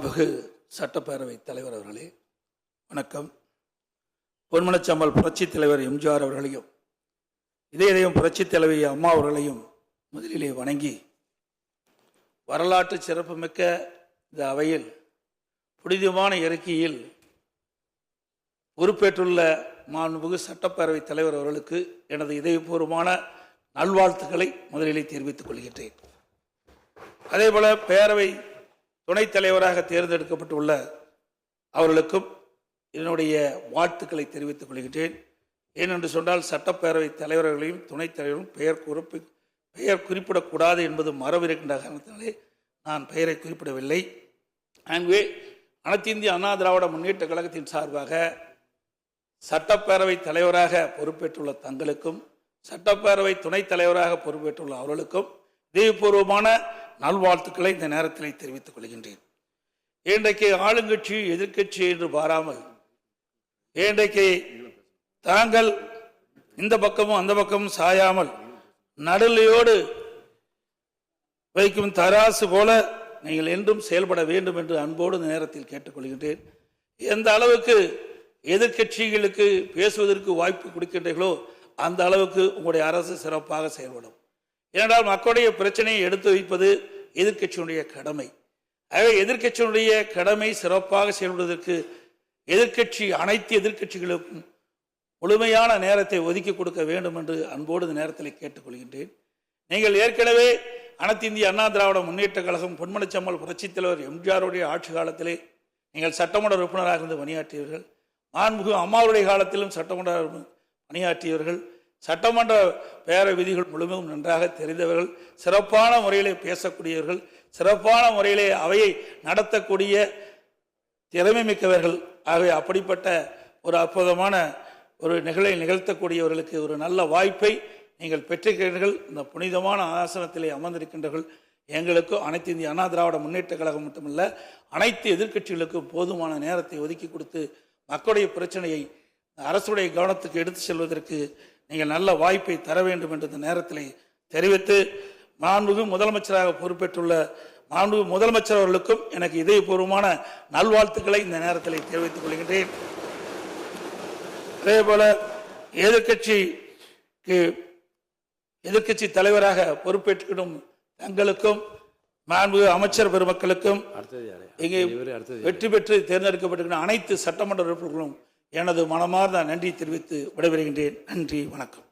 வெகு சட்டப்பேரவை தலைவர் அவர்களே வணக்கம். பொன்மனச்சம்மல் புரட்சித் தலைவர் எம்ஜிஆர் அவர்களையும் இதயம் புரட்சித் தலைவி அம்மா அவர்களையும் முதலிலே வணங்கி, வரலாற்று சிறப்புமிக்க இந்த அவையில் புனிதமான இறக்கியில் பொறுப்பேற்றுள்ள மாண்புமிகு சட்டப்பேரவை தலைவர் அவர்களுக்கு எனது இதயபூர்வமான நல்வாழ்த்துக்களை முதலிலே தெரிவித்துக் கொள்கின்றேன். அதேபோல பேரவை துணைத் தலைவராக தேர்ந்தெடுக்கப்பட்டுள்ள அவர்களுக்கும் என்னுடைய வாழ்த்துக்களை தெரிவித்துக் கொள்கின்றேன். ஏனென்று சொன்னால், சட்டப்பேரவை தலைவர்களையும் துணைத் தலைவர்களும் பெயர் குறிப்பிடக்கூடாது என்பது மரபு இருக்கின்ற காரணத்தினாலே நான் பெயரை குறிப்பிடவில்லை. ஆகவே அனைத்து இந்திய அண்ணா திராவிட முன்னேற்ற கழகத்தின் சார்பாக சட்டப்பேரவை தலைவராக பொறுப்பேற்றுள்ள தங்களுக்கும் சட்டப்பேரவை துணைத் தலைவராக பொறுப்பேற்றுள்ள அவர்களுக்கும் இதயபூர்வமான நல்வாழ்த்துக்களை இந்த நேரத்தில் தெரிவித்துக் கொள்கின்றேன். இன்றைக்கு ஆளுங்கட்சி எதிர்கட்சி என்று பாராமல், இன்றைக்கு தாங்கள் இந்த பக்கமும் அந்த பக்கமும் சாயாமல் நடுநிலையோடு வைக்கும் தராசு போல நீங்கள் என்றும் செயல்பட வேண்டும் என்று அன்போடு இந்த நேரத்தில் கேட்டுக்கொள்கின்றேன். எந்த அளவுக்கு எதிர்கட்சிகளுக்கு பேசுவதற்கு வாய்ப்பு கொடுக்கின்றீர்களோ அந்த அளவுக்கு உங்களுடைய அரசு சிறப்பாக செயல்படும். ஏனென்றால் மக்களுடைய பிரச்சனையை எடுத்து வைப்பது எதிர்கட்சியினுடைய கடமை. ஆகவே எதிர்கட்சியினுடைய கடமை சிறப்பாக செயல்படுவதற்கு அனைத்து எதிர்கட்சிகளுக்கும் முழுமையான நேரத்தை ஒதுக்கி கொடுக்க வேண்டும் என்று அன்போடு இந்த நேரத்தில் கேட்டுக்கொள்கின்றேன். நீங்கள் ஏற்கனவே அனைத்து இந்திய அண்ணா திராவிட முன்னேற்ற கழகம் பொன்மனச்சம்மல் புரட்சித் தலைவர் எம்ஜிஆருடைய ஆட்சி காலத்திலே நீங்கள் சட்டமன்ற உறுப்பினராக இருந்து பணியாற்றியவர்கள். மாண்புமிகு அம்மாவுடைய காலத்திலும் சட்டமன்ற பணியாற்றியவர்கள். சட்டமன்ற பேர விதிகள் முழுமையும் நன்றாக தெரிந்தவர்கள். சிறப்பான முறையிலே பேசக்கூடியவர்கள். சிறப்பான முறையிலே அவையை நடத்தக்கூடிய திறமை மிக்கவர்கள். ஆகவே அப்படிப்பட்ட ஒரு அற்புதமான ஒரு நிகழ்த்தக்கூடியவர்களுக்கு ஒரு நல்ல வாய்ப்பை நீங்கள் பெற்றிருக்கிறீர்கள். இந்த புனிதமான ஆசனத்திலே அமர்ந்திருக்கின்றவர்கள் எங்களுக்கும் அனைத்து இந்திய அண்ணா திராவிட முன்னேற்ற கழகம் மட்டுமல்ல, அனைத்து எதிர்கட்சிகளுக்கும் போதுமான நேரத்தை ஒதுக்கி கொடுத்து மக்களுடைய பிரச்சனையை அரசுடைய கவனத்துக்கு எடுத்து செல்வதற்கு நீங்கள் நல்ல வாய்ப்பை தர வேண்டும் என்று இந்த நேரத்தில் தெரிவித்து, மாண்புமிகு முதலமைச்சராக பொறுப்பேற்றுள்ள மாண்புமிகு முதலமைச்சர் அவர்களுக்கும் எனக்கு இதயபூர்வமான நல்வாழ்த்துக்களை இந்த நேரத்தில் தெரிவித்துக் கொள்கின்றேன். அதேபோல எதிர்கட்சி தலைவராக பொறுப்பேற்றுக்கிடும் தங்களுக்கும் மாண்புமிகு அமைச்சர் பெருமக்களுக்கும் இங்கே வெற்றி பெற்று தேர்ந்தெடுக்கப்பட்டிருக்கிற அனைத்து சட்டமன்ற உறுப்பினர்களும் எனது மனமார்ந்த நன்றி தெரிவித்து விடைபெறுகின்றேன். நன்றி, வணக்கம்.